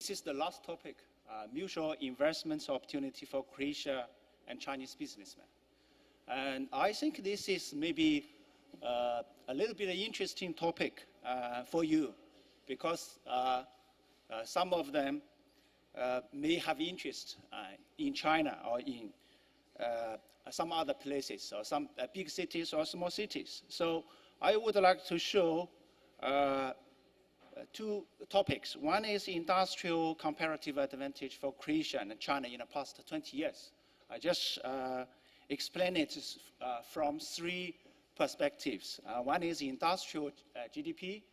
this is the last topic, mutual investment opportunity for Croatia and Chinese businessmen. And I think this is maybe a little bit interesting topic for you, because some of them may have interest in China or in some other places, or some big cities or small cities. So I would like to show two topics. One is industrial comparative advantage for Croatia and China in the past 20 years. I just explain it from three perspectives. One is industrial GDP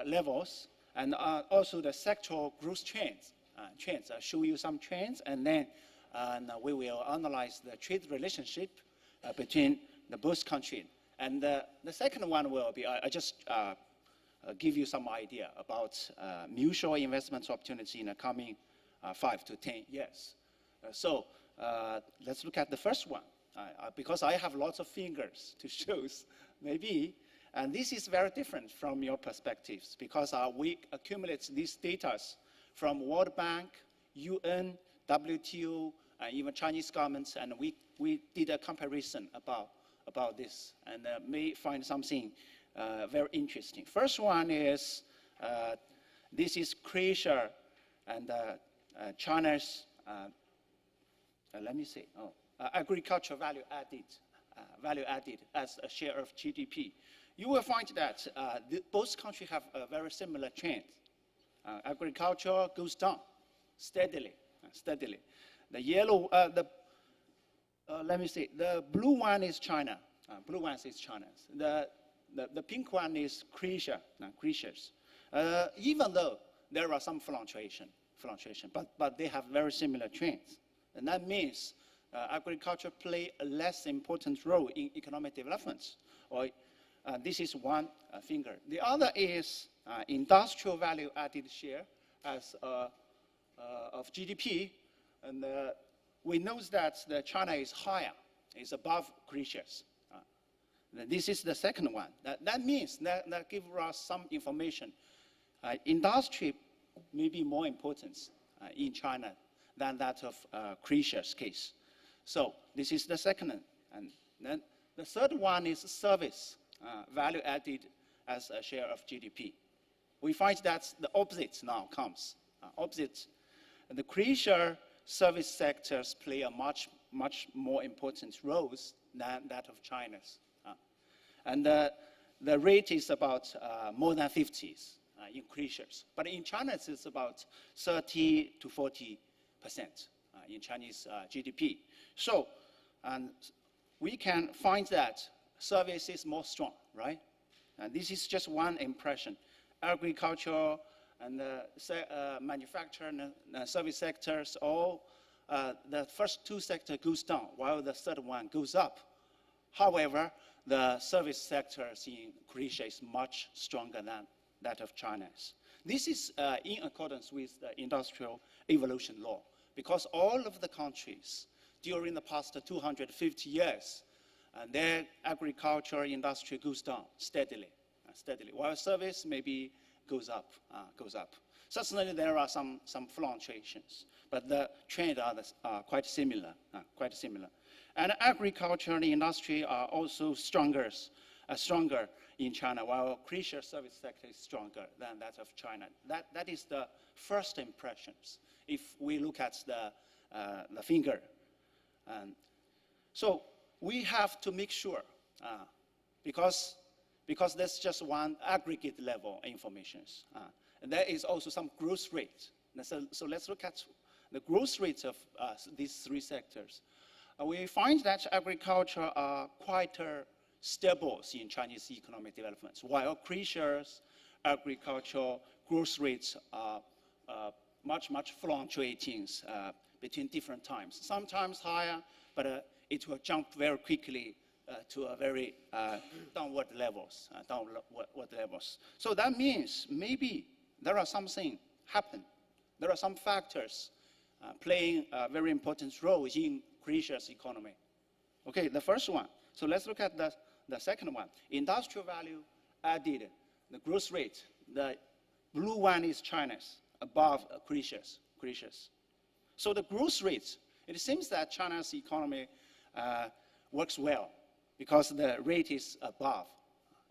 levels, and also the sectoral growth trends. I'll show you some trends, and then we will analyze the trade relationship between the both countries. And the second one will be, I just give you some idea about mutual investment opportunity in the coming 5 to 10 years. So let's look at the first one, because I have lots of fingers to show, maybe. And this is very different from your perspectives, because we accumulate these data from World Bank, UN, WTO, and even Chinese governments, and we did a comparison about this, and may find something very interesting. First one is, this is Croatia and China's, let me see, agricultural value added as a share of GDP. You will find that both countries have a very similar trend. Agriculture goes down steadily. The yellow, let me see, the blue one is China. Blue one is China's. The pink one is Croatia's. Even though there are some fluctuation, but they have very similar trends. And that means agriculture play a less important role in economic development. Or this is one finger. The other is industrial value added share as of GDP. And we know that China is higher, is above Croatia's. This is the second one. That means that gives us some information. Industry may be more important in China than that of Croatia's case. So this is the second. And then the third one is service value added as a share of GDP. We find that the opposite now comes. Opposite. The Croatia service sectors play a much more important roles than that of China's. And the rate is about more than 50s in Croatia's. But in China, it's about 30 to 40% in Chinese GDP. So we can find that service is more strong, right? And this is just one impression. Agriculture and manufacturing and service sectors, all the first two sectors goes down, while the third one goes up. However, the service sectors in Croatia is much stronger than that of China's. This is in accordance with the industrial evolution law, because all of the countries during the past 250 years, their agriculture industry goes down steadily, while service maybe goes up. Certainly there are some fluctuations, but the trends are quite similar. And agriculture and industry are also stronger in China, while Croatia's service sector is stronger than that of China. That is the first impressions if we look at the finger. So we have to make sure, because that's just one aggregate level information. And there is also some growth rate. So let's look at the growth rates of these three sectors. We find that agriculture are quite stable in Chinese economic development, while Croatia's agricultural growth rates are much fluctuating between different times. Sometimes higher, but it will jump very quickly to a very downward levels. So that means maybe there are something happen. There are some factors playing a very important role in Croatia's economy. Okay, the first one. So let's look at the second one. Industrial value added, the growth rate. The blue one is China's, above Croatia's. So the growth rate, it seems that China's economy works well because the rate is above,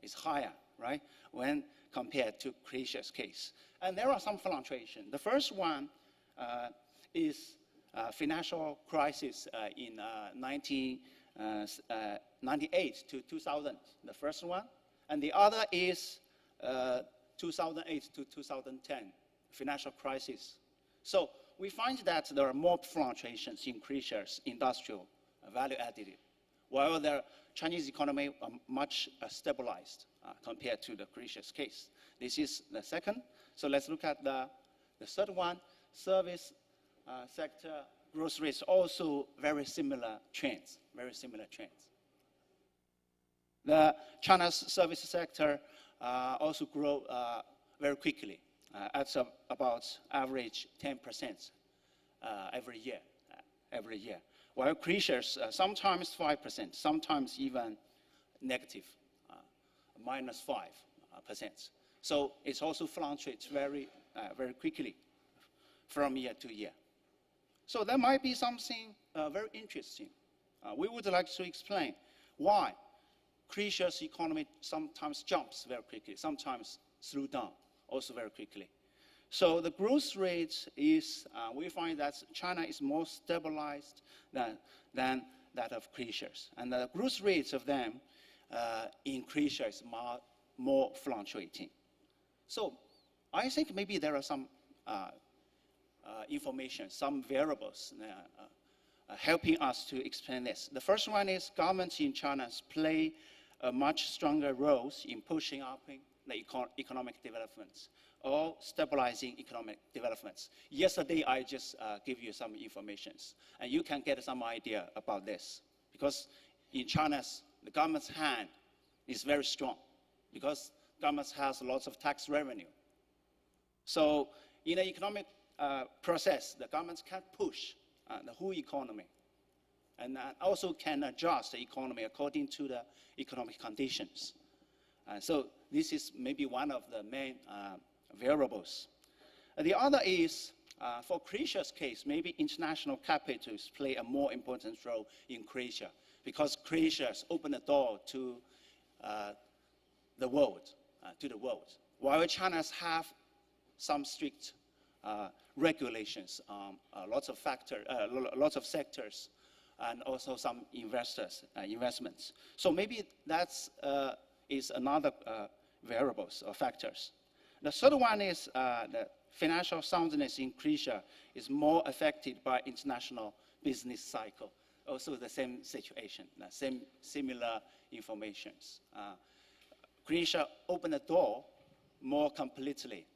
is higher, right, when compared to Croatia's case. And there are some fluctuations. The first one is financial crisis in 1998 to 2000, the first one. And the other is 2008 to 2010, financial crisis. So we find that there are more fluctuations in Croatia's industrial value added, while the Chinese economy are much stabilized compared to the Croatia's case. This is the second. So let's look at the third one. Service sector growth rates also very similar trends, The China's service sector also grow very quickly, at about average 10% every year. While Croatia's sometimes 5%, sometimes even negative, minus 5%. So it also fluctuates very quickly from year to year. So that might be something very interesting. We would like to explain why Croatia's economy sometimes jumps very quickly, sometimes slows down also very quickly. So the growth rate is, we find that China is more stabilized than that of Croatia's. And the growth rates of them in Croatia is more fluctuating. So I think maybe there are some information, some variables helping us to explain this. The first one is governments in China play a much stronger role in pushing up the economic developments or stabilizing economic developments. Yesterday, I just gave you some information, and you can get some idea about this. Because in China, the government's hand is very strong, because government has lots of tax revenue. So in the economic process, the government can push the whole economy, and also can adjust the economy according to the economic conditions. So this is maybe one of the main variables. The other is, for Croatia's case, maybe international capitals play a more important role in Croatia, because Croatia has opened the door to the world, while China have some strict regulations on lots of sectors, and also some investments. So maybe that's is another variables or factors. The third one is the financial soundness in Croatia is more affected by international business cycle. Also the same situation, similar informations. Croatia opened the door more completely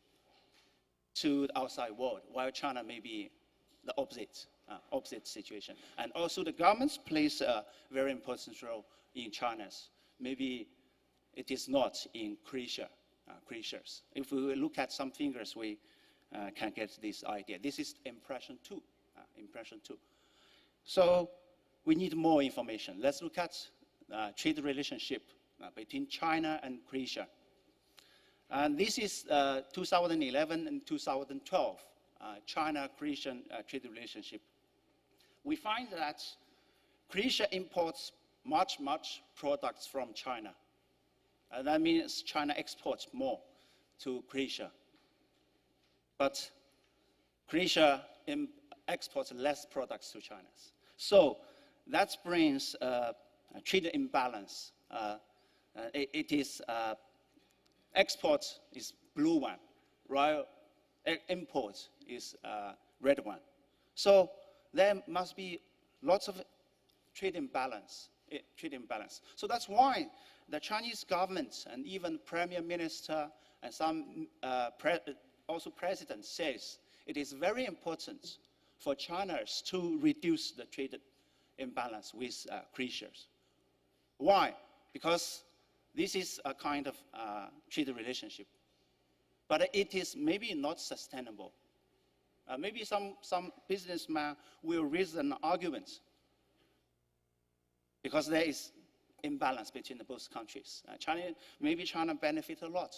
to the outside world, while China may be the opposite situation. And also the government plays a very important role in China's. Maybe it is not in Croatia's. If we look at some figures, we can get this idea. This is impression two. So we need more information. Let's look at trade relationship between China and Croatia. And this is 2011 and 2012 China-Croatian trade relationship. We find that Croatia imports much products from China. And that means China exports more to Croatia. But Croatia exports less products to China. So that brings a trade imbalance. It is export is blue one, while import is red one. So there must be lots of trade imbalance. So that's why the Chinese government and even Prime Minister and some also President says it is very important for China to reduce the trade imbalance with Croatia. Why? Because this is a kind of trade relationship, but it is maybe not sustainable. Maybe some businessman will raise an argument because there is imbalance between the both countries. Maybe China benefits a lot.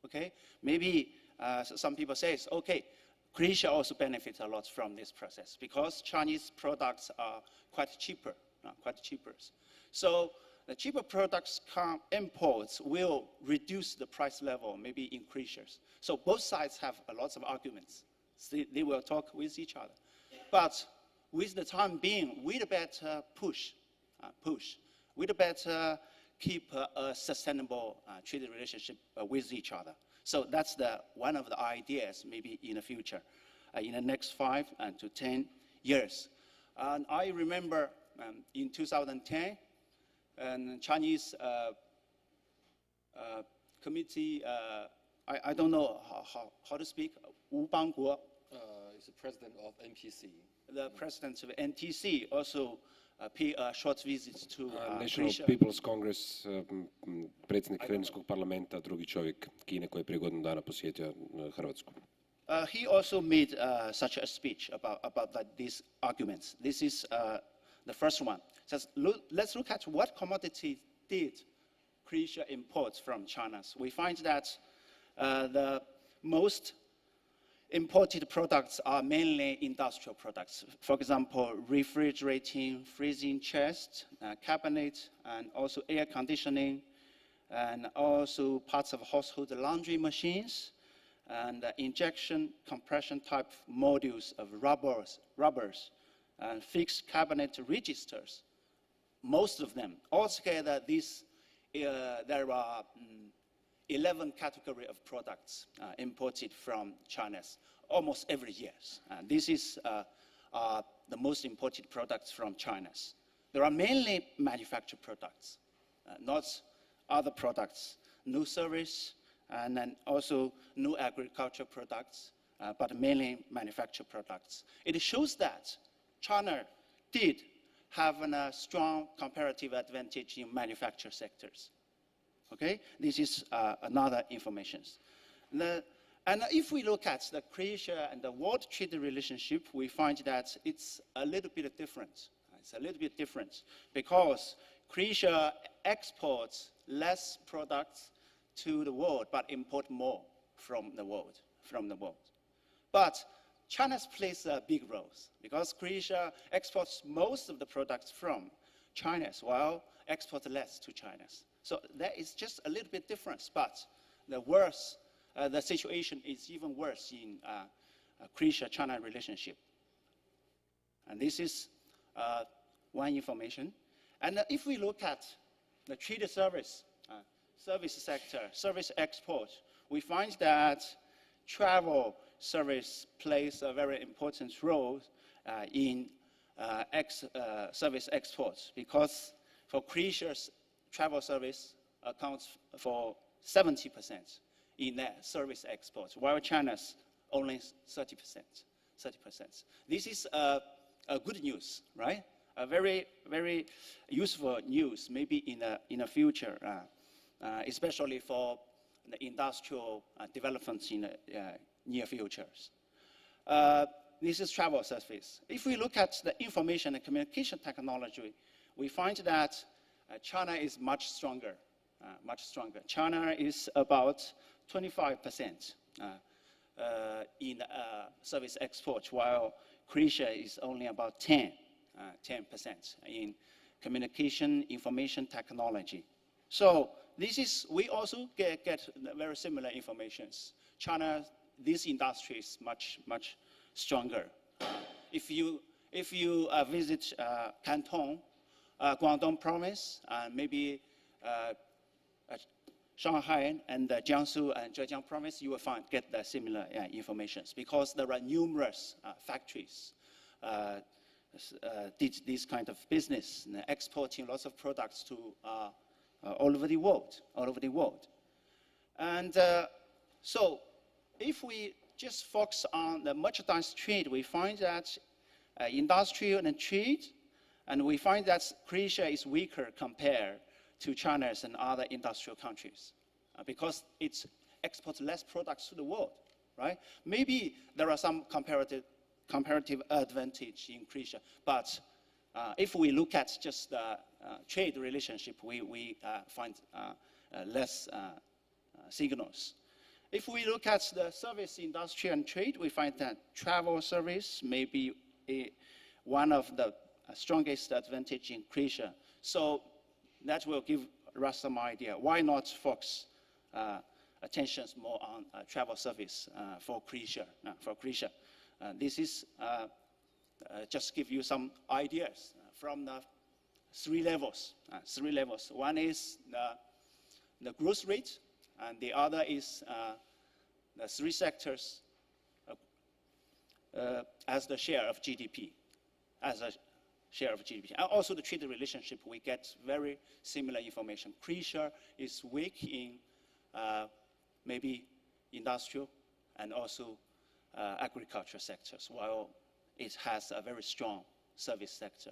Okay, maybe some people say, okay, Croatia also benefits a lot from this process because Chinese products are quite cheaper, So the cheaper products imports will reduce the price level, maybe increases. So both sides have a lot of arguments. They will talk with each other. But with the time being, we'd better push. We'd better keep a sustainable trade relationship with each other. So that's one of the ideas maybe in the future, in the next 5 to 10 years. And I remember in 2010, Chinese committee, I don't know how to speak, Wu Bangguo. Is the president of NPC. The president of NTC also pay a short visit to National Croatia. People's Congress, predsjednik Finskog parlamenta, drugi čovjek Kine koji je prije godinu dana posjetio Hrvatsku. He also made such a speech about these arguments. This is the first one. It says, let's look at what commodity did Croatia import from China. We find that the most imported products are mainly industrial products. For example, refrigerating, freezing chest, cabinet, and also air conditioning, and also parts of household laundry machines, and injection compression type modules of rubbers, and fixed cabinet registers. Most of them. Altogether, there are 11 categories of products imported from China almost every year. This is the most imported products from China. There are mainly manufactured products, not other products, new service, and then also new agriculture products, but mainly manufactured products. It shows that China did have a strong comparative advantage in manufacturing sectors. Okay, this is another information. And if we look at the Croatia and the world trade relationship, we find that it's a little bit different. It's a little bit different because Croatia exports less products to the world, but import more from the world. But China plays a big role because Croatia exports most of the products from China, while exports less to China. So that is just a little bit different, but the situation is even worse in Croatia-China relationship. And this is one information. And if we look at the trade service sector, service export, we find that travel service plays a very important role in service exports because for Croatia's travel service accounts for 70% in their service exports, while China's only 30%. This is a good news, right? A very, very useful news, maybe in the future, especially for the industrial developments in the near futures. This is travel service. If we look at the information and communication technology, we find that China is much stronger. China is about 25% in service export, while Croatia is only about 10% in communication information technology. So we also get very similar informations. China, this industry is much stronger. If you visit Canton, Guangdong province, maybe Shanghai and Jiangsu and Zhejiang province, you will get the similar information because there are numerous factories did this kind of business, exporting lots of products to all over the world. And so if we just focus on the merchandise trade, we find that industrial and trade, and we find that Croatia is weaker compared to China's and other industrial countries because it exports less products to the world, right? Maybe there are some comparative advantage in Croatia, but if we look at just the trade relationship, we find less signals. If we look at the service industry and trade, we find that travel service may be one of the strongest advantage in Croatia. So that will give us some idea. Why not focus attentions more on travel service for Croatia? This is just give you some ideas from the three levels. One is the growth rate, and the other is the three sectors as the share of GDP, And also the trade relationship, we get very similar information. Croatia is weak in maybe industrial and also agriculture sectors, while it has a very strong service sector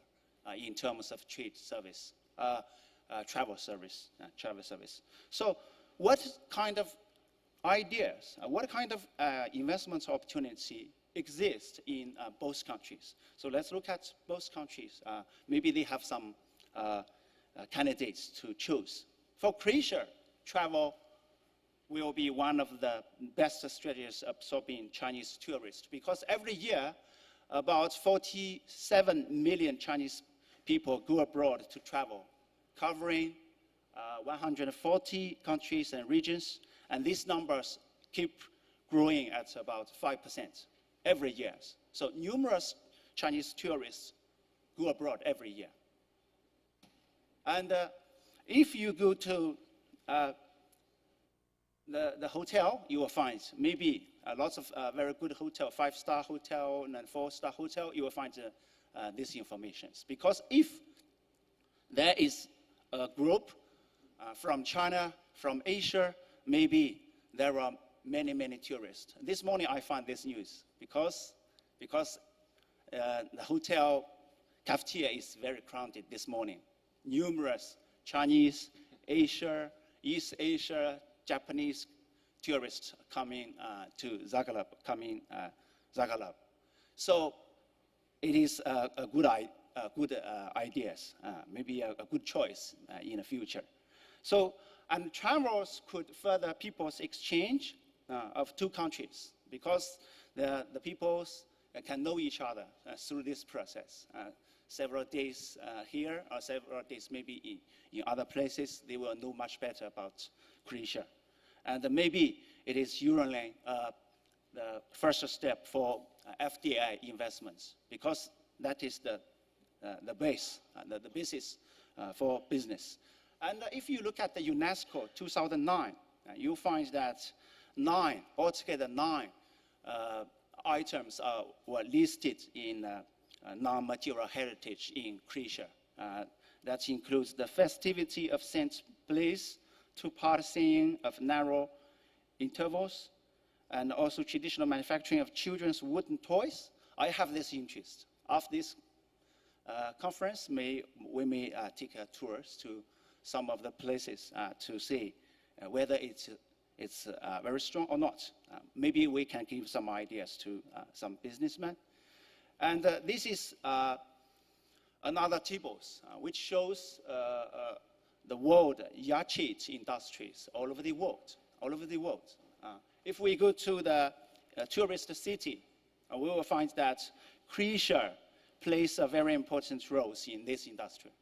in terms of trade service, travel service. So what kind of ideas, what kind of investment opportunity exist in both countries? So let's look at both countries. Maybe they have some candidates to choose. For Croatia, travel will be one of the best strategies absorbing Chinese tourists, because every year about 47 million Chinese people go abroad to travel, covering 140 countries and regions, and these numbers keep growing at about 5% every year. So numerous Chinese tourists go abroad every year. And if you go to the hotel, you will find maybe lots of very good hotel, 5-star hotel and 4-star hotel, you will find these informations. Because if there is a group from China, from Asia, maybe there are many, many tourists. This morning I found this news because the hotel cafeteria is very crowded this morning. Numerous Chinese, Asia, East Asia, Japanese tourists coming to Zagreb, So it is a good ideas, maybe a good choice in the future. So, and travels could further people's exchange of two countries, because the peoples can know each other through this process. Several days here, or several days maybe in other places, they will know much better about Croatia. And maybe it is usually the first step for FDI investments, because that is the base, the basis for business. And if you look at the UNESCO 2009, you'll find that altogether nine items were listed in non-material heritage in Croatia. That includes the festivity of St. Blaise, two-part singing of narrow intervals, and also traditional manufacturing of children's wooden toys. I have this interest. After this conference, we may take tours to some of the places to see whether it's very strong or not. Maybe we can give some ideas to some businessmen. And this is another table which shows the world yacht industries all over the world. If we go to the tourist city, we will find that Croatia plays a very important role in this industry.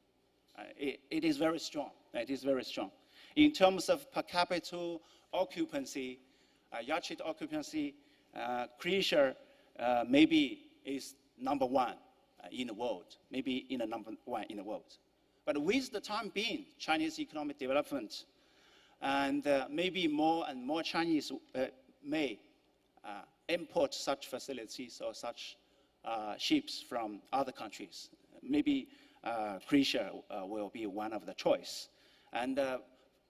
It is very strong. In terms of per capita occupancy, yacht occupancy, Croatia maybe is number one in the world, But with the time being, Chinese economic development, and maybe more and more Chinese may import such facilities or such ships from other countries. Maybe Croatia will be one of the choice. And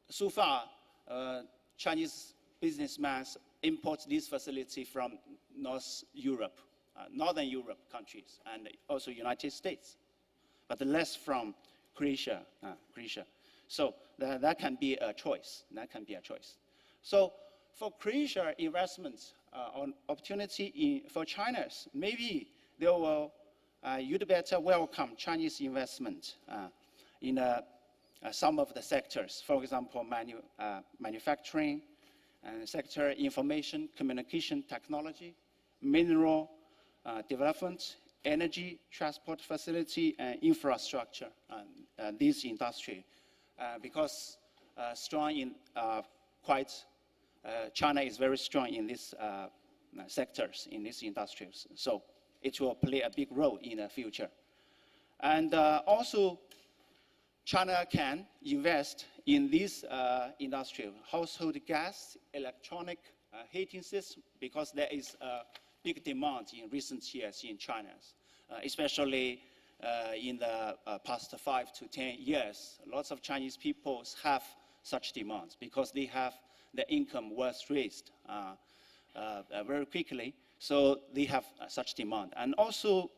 so far, Chinese businessmen import this facility from Northern Europe countries, and also United States, but less from Croatia. So that can be a choice. So for Croatia investments on opportunity for China's, maybe they will, you'd better welcome Chinese investment in some of the sectors. For example, manufacturing, sector, information, communication technology, mineral development, energy, transport facility, and infrastructure, this industry. Because strong in China is very strong in these sectors, in these industries. So it will play a big role in the future. And also, China can invest in this industry, household gas, electronic heating system, because there is a big demand in recent years in China, especially in the past 5 to 10 years. Lots of Chinese people have such demands because they have the income was raised very quickly, so they have such demand. And also,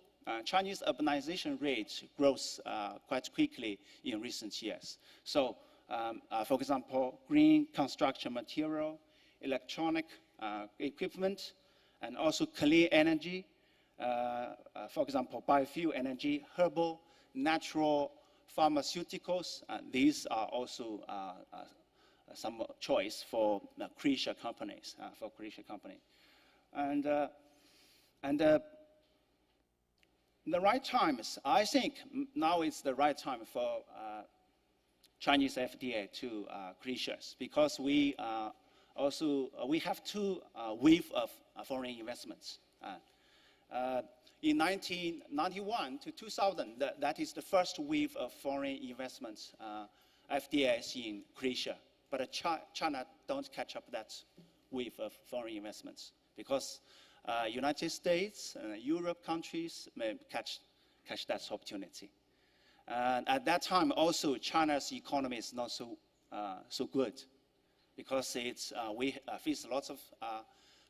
Chinese urbanization rate grows quite quickly in recent years. So, for example, green construction material, electronic equipment, and also clean energy, for example, biofuel energy, herbal, natural pharmaceuticals, these are also some choice for Croatia companies, And the right time is, I think now is the right time for Chinese FDI to Croatia, because we have two waves of foreign investments. In 1991 to 2000, that is the first wave of foreign investments, FDIs in Croatia. But China don't catch up that wave of foreign investments because United States and Europe countries may catch that opportunity. And at that time, also, China's economy is not so good because we face lots of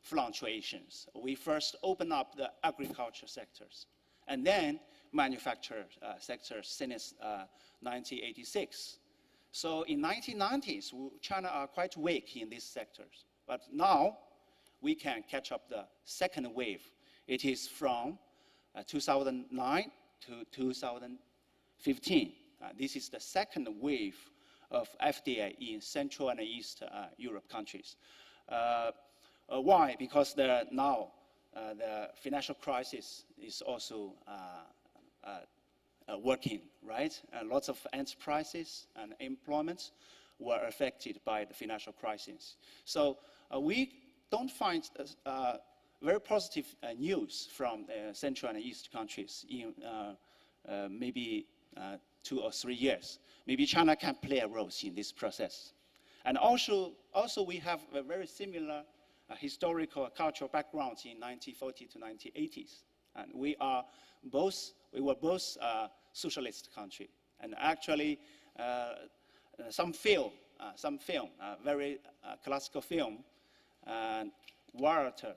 fluctuations. We first open up the agriculture sectors and then manufacture sectors since 1986. So in 1990s, China are quite weak in these sectors. But now, we can catch up the second wave. It is from 2009 to 2015. This is the second wave of FDI in Central and East Europe countries. Why? Because now the financial crisis is also working, right? Lots of enterprises and employment were affected by the financial crisis. So we don't find very positive news from Central and East countries in maybe 2 or 3 years. Maybe China can play a role in this process. And also we have a very similar historical cultural background in 1940 to 1980s. And we were both socialist country. And actually, some film, very classical film, Walter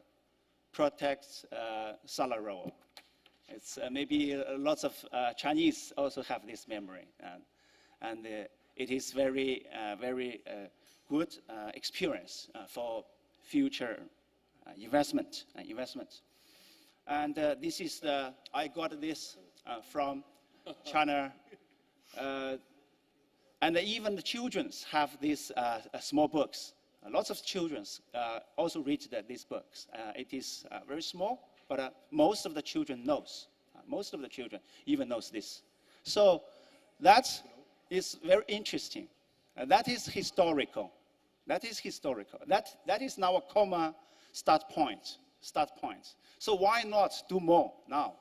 protects Salaro. It's maybe lots of Chinese also have this memory, and it is very good experience for future investment. And this is I got this from China, and even the children have these small books. Lots of children also read these books. It is very small, but most of the children knows. Most of the children even knows this. So that is very interesting. That is historical. That is now a common start point. So why not do more now?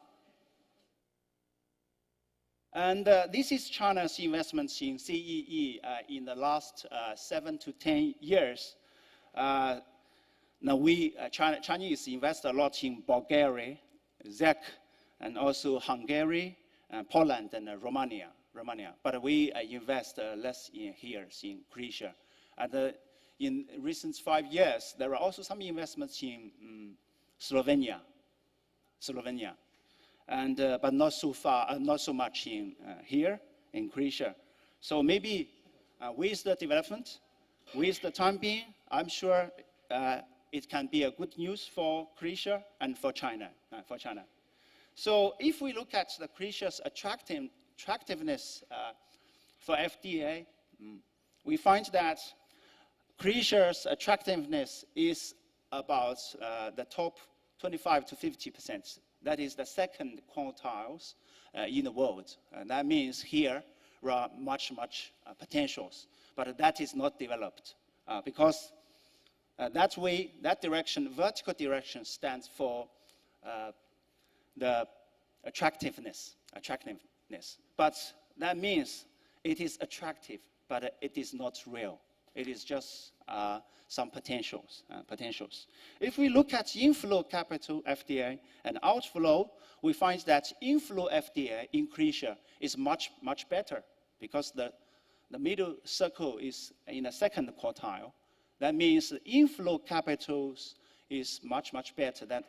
And this is China's investments in CEE in the last 7 to 10 years. Now Chinese invest a lot in Bulgaria, Czech, and also Hungary, Poland, and Romania. But we invest less in Croatia. And in recent 5 years, there are also some investments in Slovenia, and but not so much in here in Croatia. So maybe with the development, with the time being, I'm sure it can be a good news for Croatia and for China. So if we look at the Croatia's attractiveness for FDI, we find that Croatia's attractiveness is about the top 25 to 50%. That is the second quartiles in the world. That means here there are much potentials, but that is not developed because that direction, vertical direction, stands for the attractiveness. But that means it is attractive, but it is not real. It is just some potentials. If we look at inflow capital FDI and outflow, we find that inflow FDI in Croatia is much better because the middle circle is in the second quartile. That means the inflow capitals is much better than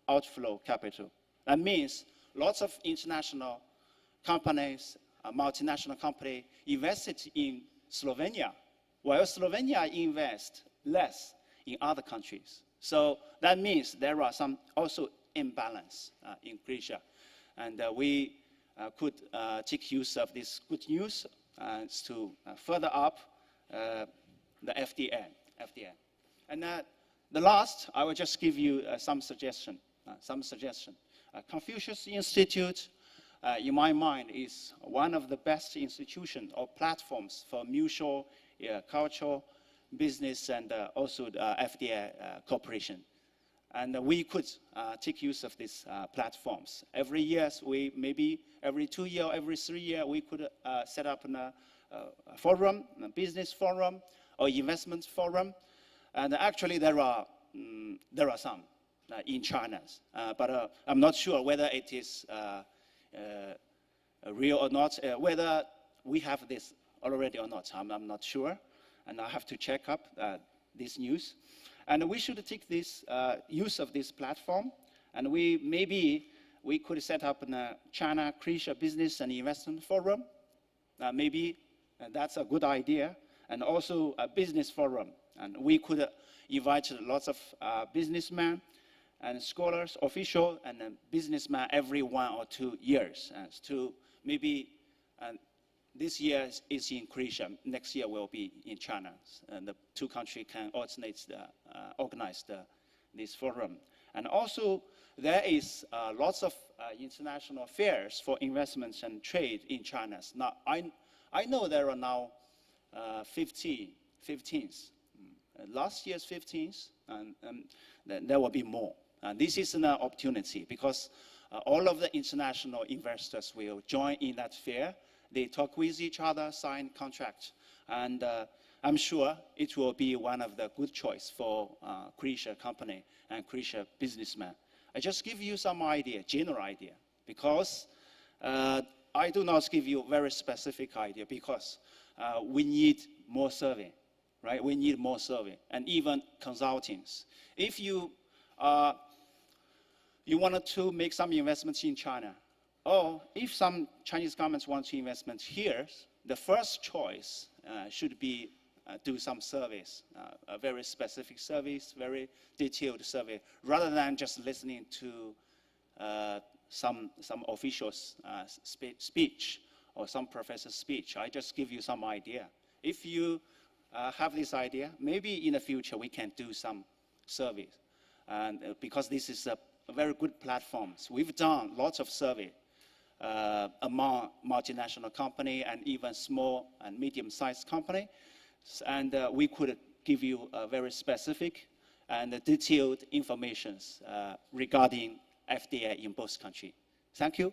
outflow capital. That means lots of international companies, multinational company invested in Slovenia, while Slovenia invests less in other countries. So that means there are some also imbalance in Croatia. And we could take use of this good news to further up the FDN. And the last, I will just give you some suggestion. Confucius Institute, in my mind, is one of the best institutions or platforms for mutual cultural, business, and also the FDI cooperation. And we could take use of these platforms. Every year, maybe every 2 years, every 3 years, we could set up a forum, a business forum, or investment forum. And actually, there are some in China, but I'm not sure whether it is real or not, whether we have this already or not. I'm not sure, and I have to check up this news. And we should take this use of this platform, and maybe we could set up a China-Croatia Business and Investment Forum. Maybe that's a good idea, and also a business forum. And we could invite lots of businessmen and scholars, officials, and businessmen every 1 or 2 years. To maybe this year is in Croatia, next year will be in China, and the two countries can organize this forum. And also, there is lots of international fairs for investments and trade in China. Now, I know there are now 15s. Last year's 15s, and there will be more. And this is an opportunity because all of the international investors will join in that fair. They talk with each other, sign contracts, and I'm sure it will be one of the good choice for Croatia company and Croatia businessmen. I just give you some idea, general idea, because I do not give you very specific idea because we need more survey, right? We need more survey and even consultings. If you wanted to make some investments in China, or if some Chinese governments want to investment here, the first choice should be do some surveys, a very specific surveys, very detailed survey, rather than just listening to some official's speech or some professor's speech. I just give you some idea. If you have this idea, maybe in the future we can do some surveys, and because this is a very good platform. So we've done lots of survey among multinational company and even small and medium-sized company, and we could give you a very specific and detailed information regarding FDI in both countries. Thank you.